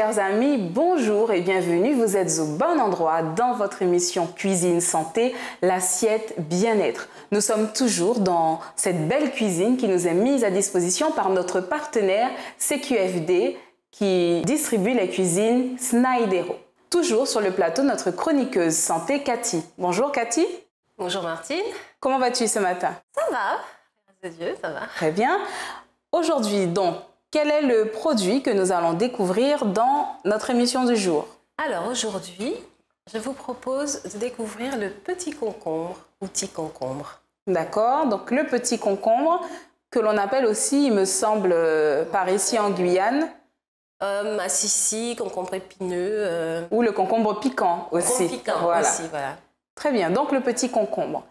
Chers amis, bonjour et bienvenue. Vous êtes au bon endroit dans votre émission Cuisine Santé, l'assiette bien-être. Nous sommes toujours dans cette belle cuisine qui nous est mise à disposition par notre partenaire CQFD qui distribue les cuisines Snaidero. Toujours sur le plateau, notre chroniqueuse santé Cathy. Bonjour Cathy. Bonjour Martine. Comment vas-tu ce matin? Ça va, grâce à Dieu, ça va. Très bien. Aujourd'hui donc, quel est le produit que nous allons découvrir dans notre émission du jour? Alors aujourd'hui, je vous propose de découvrir le petit concombre ou petit concombre. D'accord, donc le petit concombre que l'on appelle aussi, il me semble, par ici en Guyane. Si, concombre épineux. Ou le concombre piquant aussi. Concombre piquant voilà. aussi, voilà. Très bien, donc le petit concombre.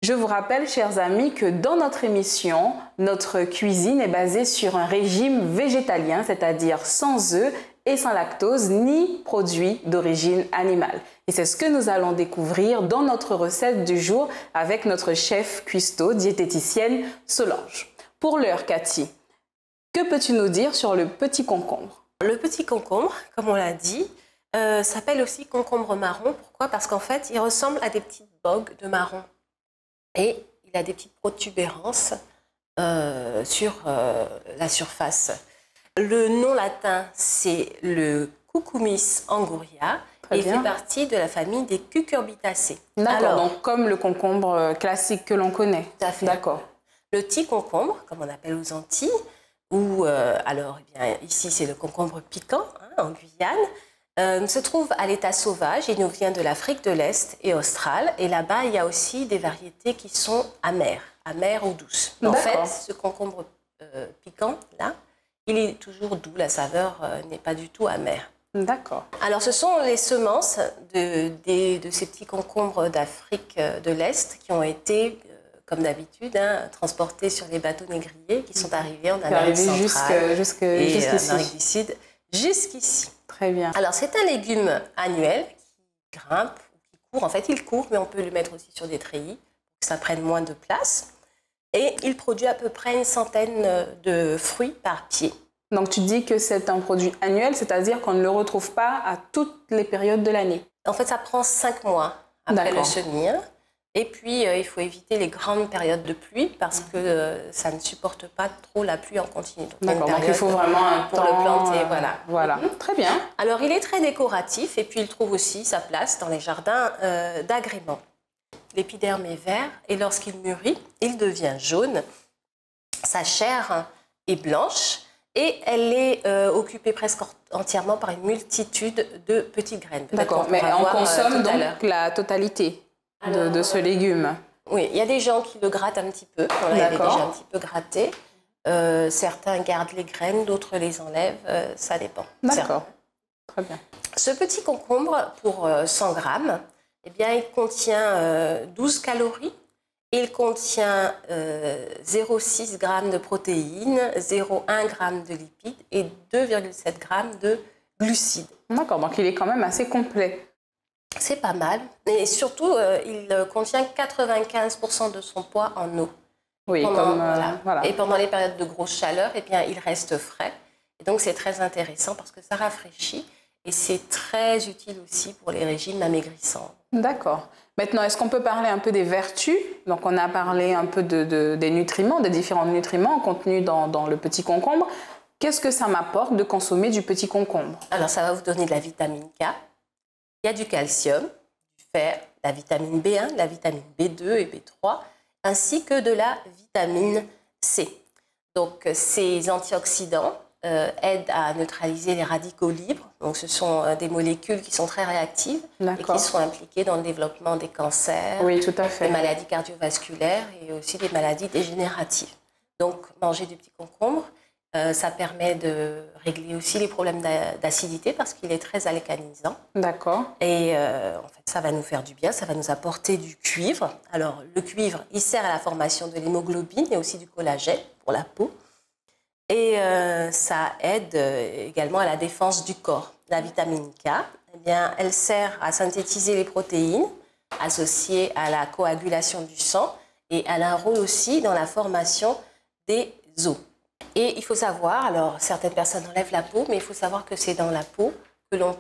Je vous rappelle, chers amis, que dans notre émission, notre cuisine est basée sur un régime végétalien, c'est-à-dire sans œufs et sans lactose, ni produits d'origine animale. Et c'est ce que nous allons découvrir dans notre recette du jour avec notre chef cuistot, diététicienne Solange. Pour l'heure, Cathy, que peux-tu nous dire sur le petit concombre? Le petit concombre, comme on l'a dit, s'appelle aussi concombre marron. Pourquoi? Parce qu'en fait, il ressemble à des petites bogues de marron. Et il a des petites protubérances sur la surface. Le nom latin, c'est le Cucumis anguria et il fait partie de la famille des cucurbitacées. D'accord, donc comme le concombre classique que l'on connaît. Tout à fait. D'accord. Le petit concombre, comme on appelle aux Antilles, ou alors eh bien, ici c'est le concombre piquant en Guyane, se trouve à l'état sauvage. Il nous vient de l'Afrique de l'Est et australe. Et là-bas, il y a aussi des variétés qui sont amères ou douces. En fait, ce concombre piquant, là, il est toujours doux. La saveur n'est pas du tout amère. D'accord. Alors, ce sont les semences de ces petits concombres d'Afrique de l'Est qui ont été, comme d'habitude, transportés sur les bateaux négriers qui sont arrivés en Amérique centrale et en Amérique du Sud jusqu'ici. Très bien. Alors, c'est un légume annuel qui grimpe, qui court. En fait, il court, mais on peut le mettre aussi sur des treillis pour que ça prenne moins de place. Et il produit à peu près une centaine de fruits par pied. Donc, tu dis que c'est un produit annuel, c'est-à-dire qu'on ne le retrouve pas à toutes les périodes de l'année. En fait, ça prend 5 mois après le semis. Et puis, il faut éviter les grandes périodes de pluie parce que ça ne supporte pas trop la pluie en continu. D'accord, donc il faut vraiment un pour temps, le planter, voilà. Très bien. Alors, il est très décoratif et puis il trouve aussi sa place dans les jardins d'agrément. L'épiderme est vert et lorsqu'il mûrit, il devient jaune. Sa chair est blanche et elle est occupée presque entièrement par une multitude de petites graines. D'accord, mais on consomme donc la totalité de ce légume. Oui, il y a des gens qui le grattent un petit peu. On l'avait déjà un petit peu gratté. Certains gardent les graines, d'autres les enlèvent. Ça dépend. D'accord, très bien. Ce petit concombre, pour 100 grammes, eh bien, il contient 12 calories. Il contient 0,6 g de protéines, 0,1 g de lipides et 2,7 g de glucides. D'accord, donc il est quand même assez complet. C'est pas mal. Et surtout, il contient 95% de son poids en eau. Oui, voilà. Et pendant les périodes de grosse chaleur, eh bien, il reste frais. Et donc, c'est très intéressant parce que ça rafraîchit. Et c'est très utile aussi pour les régimes amaigrissants. D'accord. Maintenant, est-ce qu'on peut parler un peu des vertus? Donc, on a parlé un peu des nutriments, des différents nutriments contenus dans le petit concombre. Qu'est-ce que ça m'apporte de consommer du petit concombre? Alors, ça va vous donner de la vitamine K. Il y a du calcium, du fer, la vitamine B1, la vitamine B2 et B3, ainsi que de la vitamine C. Donc, ces antioxydants aident à neutraliser les radicaux libres. Donc, ce sont des molécules qui sont très réactives et qui sont impliquées dans le développement des cancers, des maladies cardiovasculaires et aussi des maladies dégénératives. Donc, manger du petit concombre, ça permet de régler aussi les problèmes d'acidité parce qu'il est très alcanisant. D'accord. Et en fait, ça va nous faire du bien, ça va nous apporter du cuivre. Alors, le cuivre, il sert à la formation de l'hémoglobine et aussi du collagène pour la peau. Et ça aide également à la défense du corps. La vitamine K, eh bien, elle sert à synthétiser les protéines associées à la coagulation du sang et elle a un rôle aussi dans la formation des os. Et il faut savoir, alors certaines personnes enlèvent la peau, mais il faut savoir que c'est dans la peau que l'on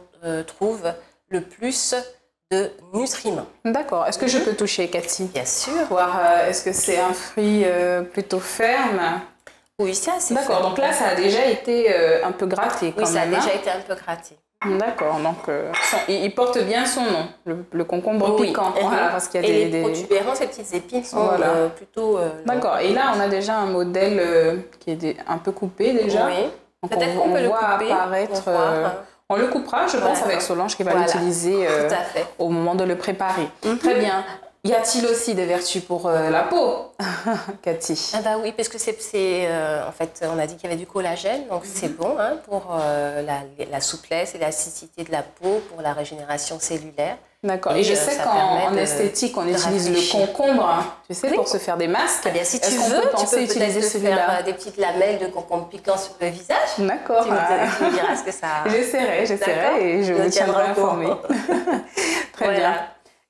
trouve le plus de nutriments. D'accord. Est-ce que je peux toucher, Cathy? Bien sûr. Voir, est-ce que c'est un fruit plutôt ferme? Oui, ça c'est D'accord. ferme. Donc là, ça a déjà été un peu gratté quand oui, ça a même. déjà été un peu gratté. D'accord. Donc il porte bien son nom, le concombre Oui. piquant. Voilà, parce qu'il y a et les protubérants, ces petites épines sont Voilà. plutôt... D'accord. Et là, on a déjà un modèle qui est un peu coupé déjà. Oui. Donc Peut-être qu'on peut le voit couper. apparaître. On le coupera, je pense, avec Solange qui va l'utiliser au moment de le préparer. Très bien. Y a-t-il aussi des vertus pour la peau, Cathy? Ah bah oui, parce que en fait, on a dit qu'il y avait du collagène, donc c'est bon hein, pour la souplesse et l'élasticité de la peau, pour la régénération cellulaire. D'accord. Et je sais qu'en esthétique, on utilise le concombre, tu sais, pour se faire des masques. Ah bien, si tu veux, tu peux peut-être te faire des petites lamelles de concombre piquant sur le visage. D'accord. Tu me diras ce que ça... J'essaierai et je vous tiendrai informé. Très bien.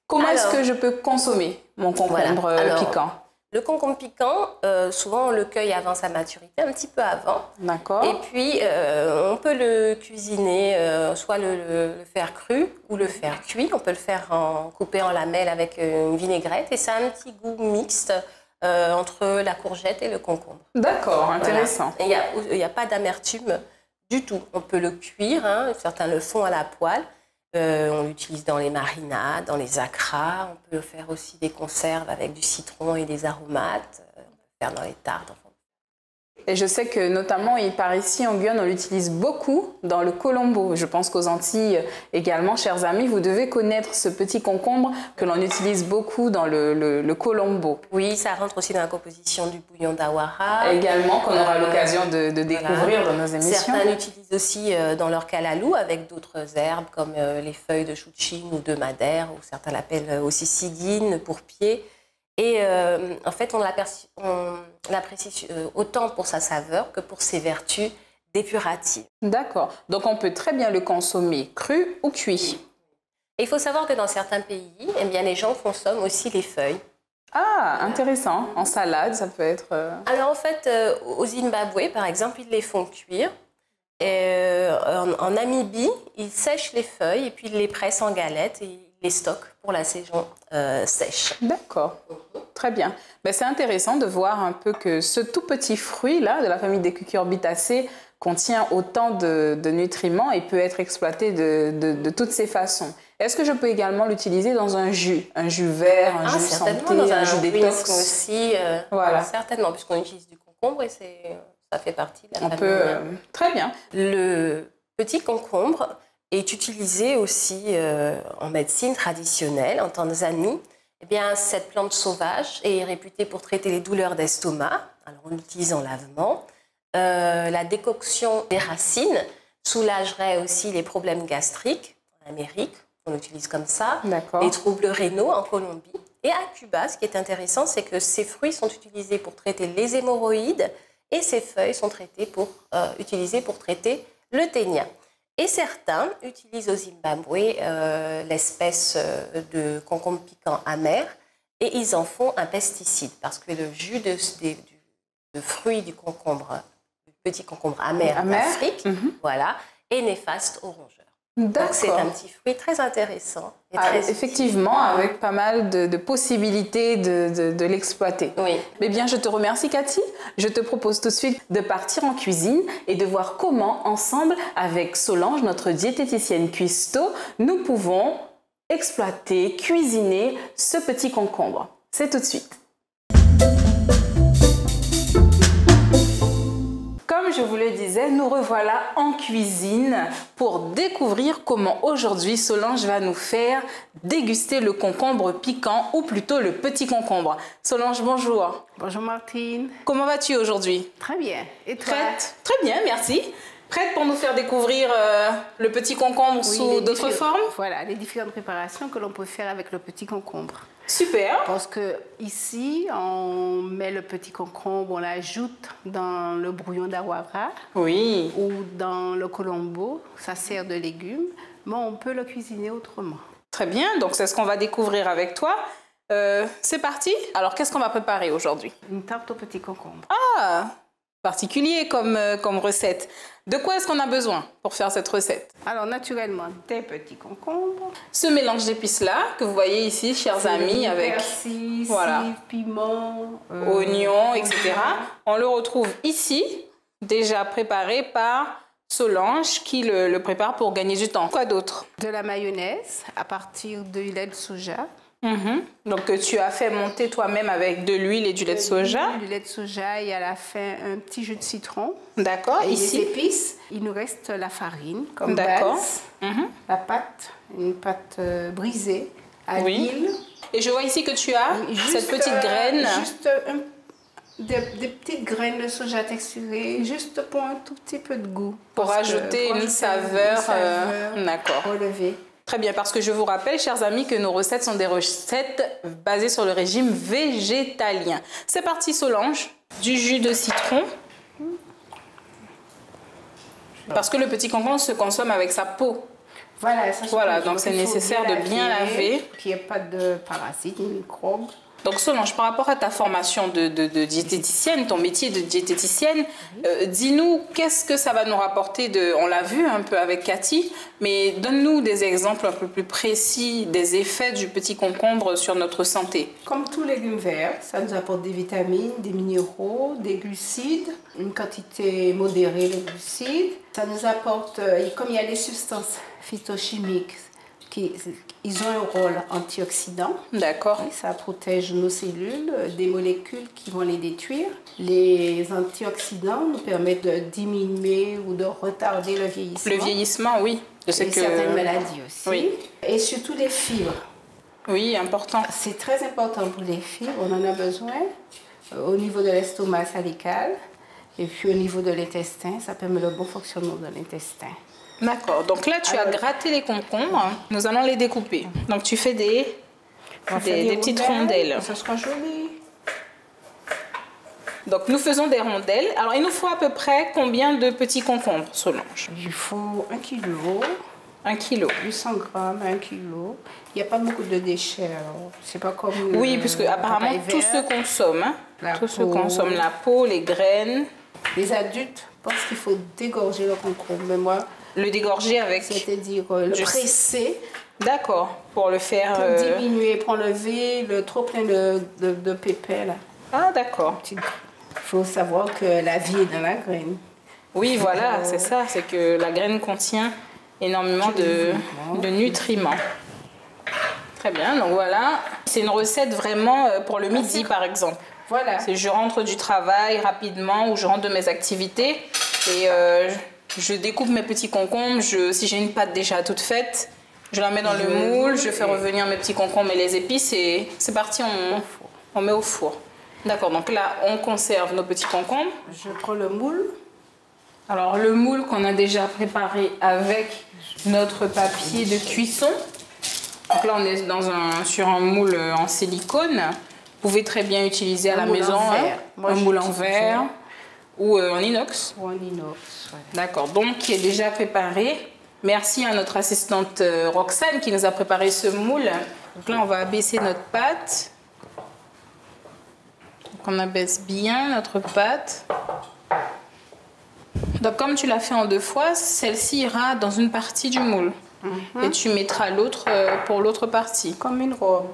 Comment est-ce que je peux consommer mon concombre piquant? Le concombre piquant, souvent on le cueille avant sa maturité, un petit peu avant. D'accord. Et puis on peut le cuisiner, soit le faire cru ou le faire cuit. On peut le faire couper en lamelles avec une vinaigrette et ça a un petit goût mixte entre la courgette et le concombre. D'accord, intéressant. Voilà. Il n'y a pas d'amertume du tout. On peut le cuire, hein, certains le font à la poêle. On l'utilise dans les marinades, dans les acras. On peut faire aussi des conserves avec du citron et des aromates. On peut faire dans les tartes. Et je sais que notamment par ici en Guyane, on l'utilise beaucoup dans le colombo. Je pense qu'aux Antilles également, chers amis, vous devez connaître ce petit concombre que l'on utilise beaucoup dans le colombo. Oui, ça rentre aussi dans la composition du bouillon d'awara. Également, qu'on aura l'occasion de découvrir dans nos émissions. Certains l'utilisent aussi dans leur calalou avec d'autres herbes comme les feuilles de chouchine ou de madère, ou certains l'appellent aussi siguine pour pied. Et en fait, on l'apprécie autant pour sa saveur que pour ses vertus dépuratives. D'accord. Donc, on peut très bien le consommer cru ou cuit. Et il faut savoir que dans certains pays, eh bien, les gens consomment aussi les feuilles. Ah, intéressant. En salade, ça peut être... Alors, en fait, au Zimbabwe, par exemple, ils les font cuire. Et, en Namibie, ils sèchent les feuilles et puis ils les pressent en galettes et ils les stockent pour la saison sèche. D'accord. Très bien. Ben, c'est intéressant de voir un peu que ce tout petit fruit-là, de la famille des cucurbitacées, contient autant de nutriments et peut être exploité de toutes ces façons. Est-ce que je peux également l'utiliser dans un jus vert, un jus santé, dans un jus détox aussi, voilà. Certainement, puisqu'on utilise du concombre et ça fait partie de la famille. Très bien. Le petit concombre est utilisé aussi en médecine traditionnelle en Tanzanie. Eh bien, cette plante sauvage est réputée pour traiter les douleurs d'estomac. Alors, on l'utilise en lavement. La décoction des racines soulagerait aussi les problèmes gastriques en Amérique. On l'utilise comme ça. Les troubles rénaux en Colombie. Et à Cuba, ce qui est intéressant, c'est que ces fruits sont utilisés pour traiter les hémorroïdes et ces feuilles sont utilisées pour traiter le ténia. Et certains utilisent au Zimbabwe l'espèce de concombre piquant amer et ils en font un pesticide parce que le jus de fruits du petit concombre amer d'Afrique, voilà, est néfaste aux rongeurs. Donc c'est un petit fruit très intéressant. Et effectivement, avec pas mal de possibilités de l'exploiter. Oui. Mais bien, je te remercie Cathy. Je te propose tout de suite de partir en cuisine et de voir comment, ensemble, avec Solange, notre diététicienne cuistot, nous pouvons exploiter, cuisiner ce petit concombre. C'est tout de suite. Comme je vous le disais, nous revoilà en cuisine pour découvrir comment aujourd'hui Solange va nous faire déguster le concombre piquant ou plutôt le petit concombre. Solange, bonjour. Bonjour Martine. Comment vas-tu aujourd'hui? Très bien. Et toi? Très bien, merci. Prête pour nous faire découvrir le petit concombre sous d'autres formes? Voilà, les différentes préparations que l'on peut faire avec le petit concombre. Super. Parce que ici, on met le petit concombre, on l'ajoute dans le bouillon d'awara. Oui. Ou dans le colombo, ça sert de légumes, mais on peut le cuisiner autrement. Très bien, donc c'est ce qu'on va découvrir avec toi. C'est parti. Alors, qu'est-ce qu'on va préparer aujourd'hui? Une tarte au petit concombre. Ah, particulier comme recette. De quoi est-ce qu'on a besoin pour faire cette recette? Alors, naturellement, des petits concombres. Ce mélange d'épices-là, que vous voyez ici, chers amis, avec persil, voilà, cive, piment, oignons, etc. On le retrouve ici, déjà préparé par Solange, qui le prépare pour gagner du temps. Quoi d'autre? de la mayonnaise à partir de lait de soja. Donc, tu as fait monter toi-même avec de l'huile et du lait de soja. Du lait de soja et à la fin, un petit jus de citron. D'accord, Et ici. des épices. Il nous reste la farine comme D'accord. base. La pâte, une pâte brisée à Oui. l'huile. Et je vois ici que tu as Juste, cette petite graine. Juste des petites graines de soja texturées, juste pour un tout petit peu de goût. Pour ajouter une saveur. D'accord. Relevée. Très bien, parce que je vous rappelle, chers amis, que nos recettes sont des recettes basées sur le régime végétalien. C'est parti, Solange. Du jus de citron. Parce que le petit concombre se consomme avec sa peau. Voilà, Donc c'est nécessaire de bien laver. Qu'il n'y ait pas de parasites, ni microbes. Donc Solange, par rapport à ta formation de diététicienne, ton métier de diététicienne, dis-nous qu'est-ce que ça va nous rapporter on l'a vu un peu avec Cathy, mais donne-nous des exemples un peu plus précis des effets du petit concombre sur notre santé. Comme tous les légumes verts, ça nous apporte des vitamines, des minéraux, des glucides, une quantité modérée de glucides. Ça nous apporte, comme il y a des substances phytochimiques, ils ont un rôle antioxydant. D'accord. Ça protège nos cellules des molécules qui vont les détruire. Les antioxydants nous permettent de diminuer ou de retarder le vieillissement. Le vieillissement, oui. Et certaines maladies aussi. Oui. Et surtout les fibres. Oui, important. C'est très important pour les fibres. On en a besoin au niveau de l'estomac, ça les cale. Et puis au niveau de l'intestin, ça permet le bon fonctionnement de l'intestin. D'accord. Donc là, tu as gratté les concombres. Nous allons les découper. Donc tu fais des petites rondelles. Ça sera joli. Donc nous faisons des rondelles. Alors il nous faut à peu près combien de petits concombres, Solange? Il faut 1 kilo. 1 kilo. 800 grammes, 1 kilo. Il n'y a pas beaucoup de déchets. C'est pas comme. Oui, puisque apparemment tout se consomme. Hein. Tout se consomme, la peau, les graines. Les adultes pensent qu'il faut dégorger le concombre. Mais moi, le dégorger avec. C'est-à-dire le presser. D'accord, pour le faire. Pour diminuer, pour enlever le trop plein de pépins là. Ah, d'accord. Il faut savoir que la vie est dans la graine. Oui, voilà, c'est ça. C'est que la graine contient énormément de nutriments. Très bien, donc voilà. C'est une recette vraiment pour le midi, par exemple. Voilà. Je rentre du travail rapidement ou je rentre de mes activités et je découpe mes petits concombres. Si j'ai une pâte déjà toute faite, je la mets dans le moule, je fais revenir mes petits concombres et les épices et c'est parti, on met au four. D'accord, donc là, on conserve nos petits concombres. Je prends le moule. Alors, le moule qu'on a déjà préparé avec notre papier de cuisson. Donc là, on est sur un moule en silicone. Vous pouvez très bien utiliser à la maison un moule en verre ou en inox. Ou en inox, voilà. D'accord, donc qui est déjà préparé. Merci à notre assistante Roxane qui nous a préparé ce moule. Donc là, on va abaisser notre pâte. Donc on abaisse bien notre pâte. Donc comme tu l'as fait en 2 fois, celle-ci ira dans une partie du moule. Et tu mettras l'autre pour l'autre partie. Comme une robe.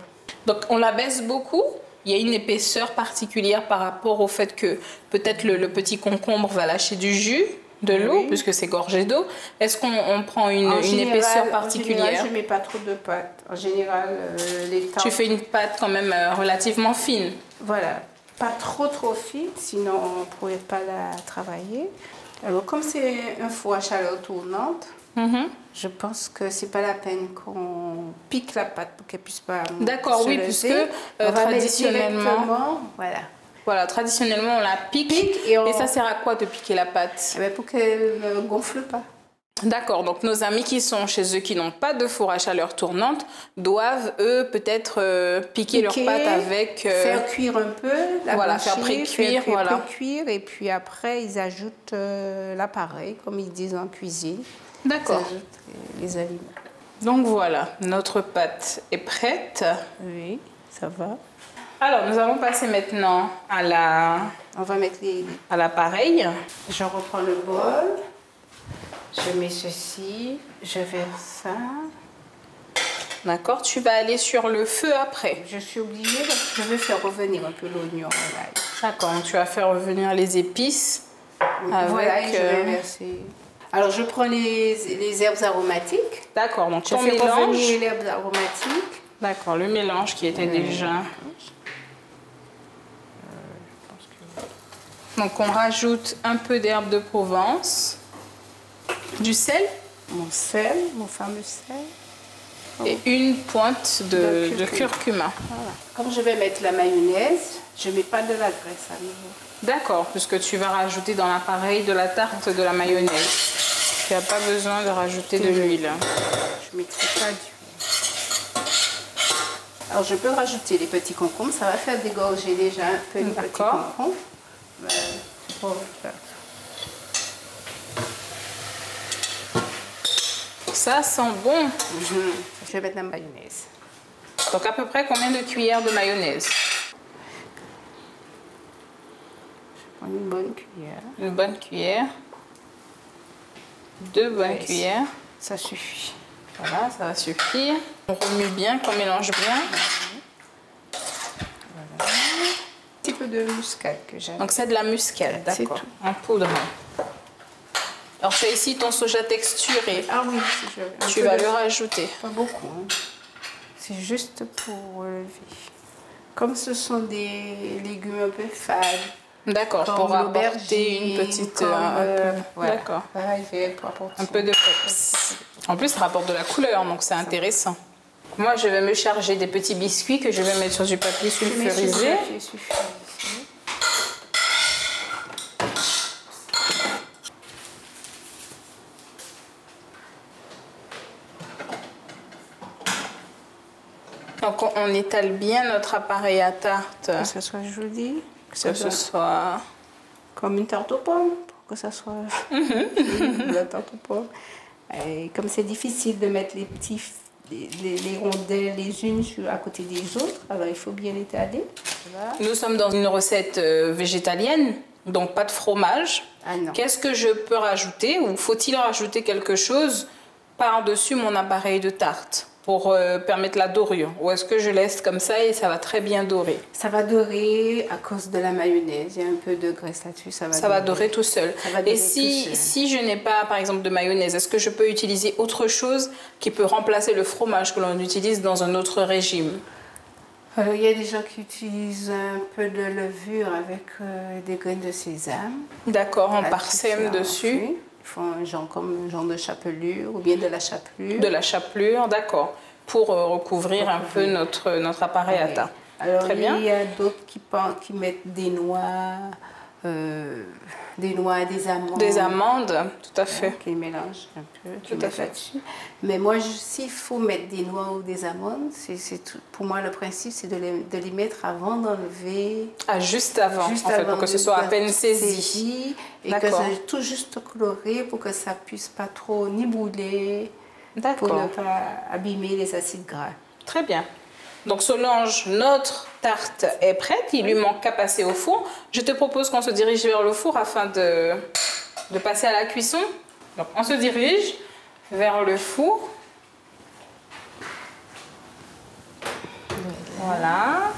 Donc on l'abaisse beaucoup. Il y a une épaisseur particulière par rapport au fait que peut-être le petit concombre va lâcher du jus, de l'eau, puisque c'est gorgé d'eau. Est-ce qu'on prend une épaisseur particulière? En général, je ne mets pas trop de pâte. En général, les tartes... Tu fais une pâte quand même relativement fine. Voilà. Pas trop fine, sinon on ne pourrait pas la travailler. Alors comme c'est un four à chaleur tournante, je pense que c'est pas la peine qu'on pique la pâte pour qu'elle puisse pas. D'accord, oui, puisque traditionnellement, voilà, traditionnellement on la pique et ça sert à quoi de piquer la pâte? Pour qu'elle ne gonfle pas. D'accord, donc nos amis qui sont chez eux qui n'ont pas de four à chaleur tournante doivent eux peut-être piquer leur pâte avec faire cuire un peu, faire pré-cuire, pré-cuire et puis après ils ajoutent l'appareil comme ils disent en cuisine. D'accord. Ils ajoutent les aliments. Donc voilà, notre pâte est prête. Oui, ça va. Alors, nous allons passer maintenant On va mettre à l'appareil. Je reprends le bol. Je mets ceci. Je verse ça. D'accord, tu vas aller sur le feu après. Je suis obligée parce que je veux faire revenir un peu l'oignon à l'ail. D'accord, donc tu vas faire revenir les épices. Voilà, et je vais verser. Alors, je prends les herbes aromatiques. D'accord, donc Je ton fais mélange. revenir les herbes aromatiques. D'accord, le mélange qui était déjà. Donc on rajoute un peu d'herbe de Provence, du sel Mon sel, mon fameux sel. et une pointe de curcuma. Voilà. Comme je vais mettre la mayonnaise, je ne mets pas de la graisse à nouveau. D'accord, puisque tu vas rajouter dans l'appareil de la tarte de la mayonnaise. Tu n'as pas besoin de rajouter de l'huile. Je ne mettrai pas d'huile. Alors je peux rajouter les petits concombres, ça va faire dégorger déjà un peu les petits concombres. Ça sent bon. Je vais mettre la mayonnaise. Donc à peu près combien de cuillères de mayonnaise? Je prends une bonne cuillère. Une bonne cuillère. 2 bonnes cuillères. Ça suffit. Voilà, ça va suffire. On remue bien, qu'on mélange bien. Voilà. Un petit peu de muscade que j'aime. Donc c'est de la muscade, d'accord. En poudre. Alors tu as ici ton soja texturé. Ah oui, tu vas le rajouter. Pas beaucoup. Hein. C'est juste pour relever. Comme ce sont des légumes un peu fades. D'accord, pour apporter une petite... D'accord. Un peu de peps. En plus, ça rapporte de la couleur, donc c'est intéressant. Moi, je vais me charger des petits biscuits que je vais mettre sur du papier sulfurisé. Donc, on étale bien notre appareil à tarte. Que ça soit joli. Que ce soit... Comme une tarte aux pommes, pour que ça soit la tarte aux pommes. Et comme c'est difficile de mettre les rondelles les unes à côté des autres, alors il faut bien étaler. Voilà. Nous sommes dans une recette végétalienne, donc pas de fromage. Ah non. Qu'est-ce que je peux rajouter ou faut-il rajouter quelque chose par-dessus mon appareil de tarte pour permettre la dorure? Ou est-ce que je laisse comme ça et ça va très bien dorer? Ça va dorer à cause de la mayonnaise. Il y a un peu de graisse là-dessus. Ça va dorer tout seul. Et si je n'ai pas, par exemple, de mayonnaise, est-ce que je peux utiliser autre chose qui peut remplacer le fromage que l'on utilise dans un autre régime? Il y a des gens qui utilisent un peu de levure avec des graines de sésame. D'accord, on parsème dessus. Ils font un genre de chapelure ou bien de la chapelure. De la chapelure, d'accord, pour recouvrir un peu notre appareil à tarte. Alors, très bien. Il y a d'autres qui mettent des noix, des amandes. Des amandes, tout à fait. Qui mélangent un peu, tout à fait là-dessus. Mais moi, s'il faut mettre des noix ou des amandes, pour moi, le principe, c'est de les mettre avant d'enlever. Ah, juste avant, pour que ce soit à peine saisi. Et que ça tout juste coloré pour que ça puisse pas trop ni brûler, pour ne pas abîmer les acides gras. Très bien. Donc Solange, notre tarte est prête, il lui manque qu'à passer au four. Je te propose qu'on se dirige vers le four afin de passer à la cuisson. Donc on se dirige vers le four. Voilà.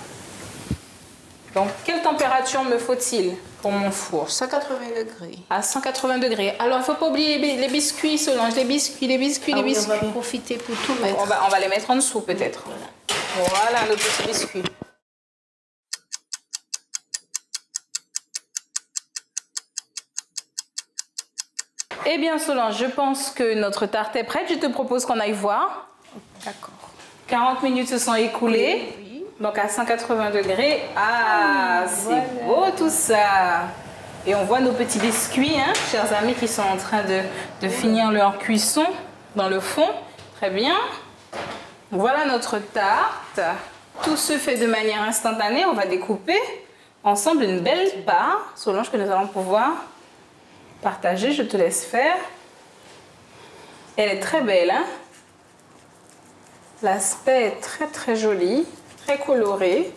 Donc quelle température me faut-il pour mon four? 180 degrés. À 180 degrés. Alors il ne faut pas oublier les biscuits, Solange, les biscuits. On va profiter pour tout mettre. On va les mettre en dessous peut-être. Voilà nos petits biscuits. Eh bien Solange, je pense que notre tarte est prête. Je te propose qu'on aille voir. D'accord. 40 minutes se sont écoulées. Oui. Donc à 180 degrés. Ah, c'est beau tout ça. Et on voit nos petits biscuits, hein, chers amis, qui sont en train de finir leur cuisson dans le fond. Très bien. Voilà notre tarte. Tout se fait de manière instantanée. On va découper ensemble une belle part, Solange, que nous allons pouvoir partager. Je te laisse faire. Elle est très belle, hein? L'aspect est très très joli, très coloré.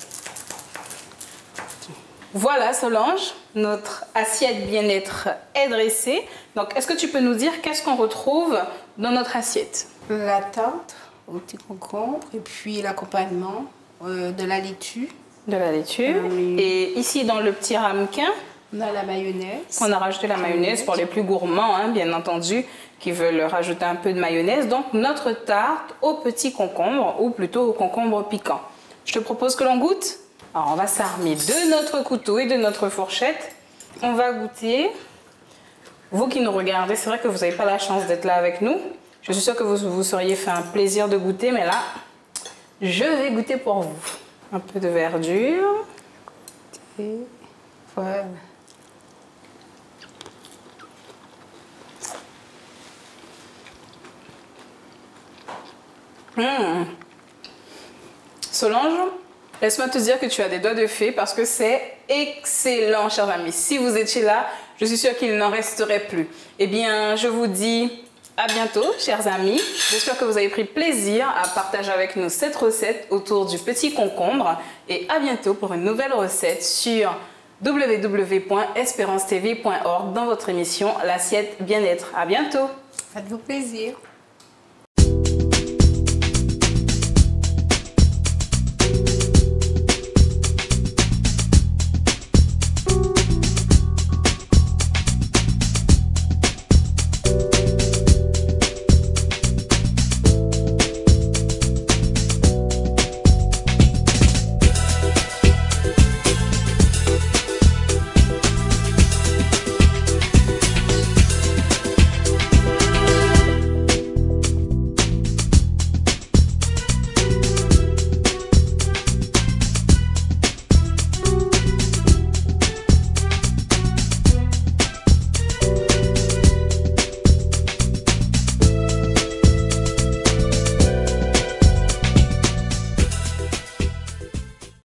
Voilà Solange, notre assiette bien-être est dressée. Donc est-ce que tu peux nous dire qu'est-ce qu'on retrouve dans notre assiette? La tarte au petit concombre et puis l'accompagnement de la laitue. De la laitue. Oui. Et ici dans le petit ramequin, On a la mayonnaise. on a rajouté la mayonnaise pour les plus gourmands, hein, bien entendu, qui veulent rajouter un peu de mayonnaise. Donc notre tarte au petit concombre, ou plutôt au concombre piquant. Je te propose que l'on goûte. Alors on va s'armer de notre couteau et de notre fourchette. On va goûter. Vous qui nous regardez, c'est vrai que vous n'avez pas la chance d'être là avec nous. Je suis sûre que vous vous seriez fait un plaisir de goûter, mais là, je vais goûter pour vous. Un peu de verdure. Et voilà. Solange, laisse-moi te dire que tu as des doigts de fée parce que c'est excellent, chers amis. Si vous étiez là, je suis sûre qu'il n'en resterait plus. Eh bien, je vous dis à bientôt, chers amis. J'espère que vous avez pris plaisir à partager avec nous cette recette autour du petit concombre. Et à bientôt pour une nouvelle recette sur www.esperancetv.org dans votre émission L'assiette bien-être. À bientôt. Faites-vous plaisir.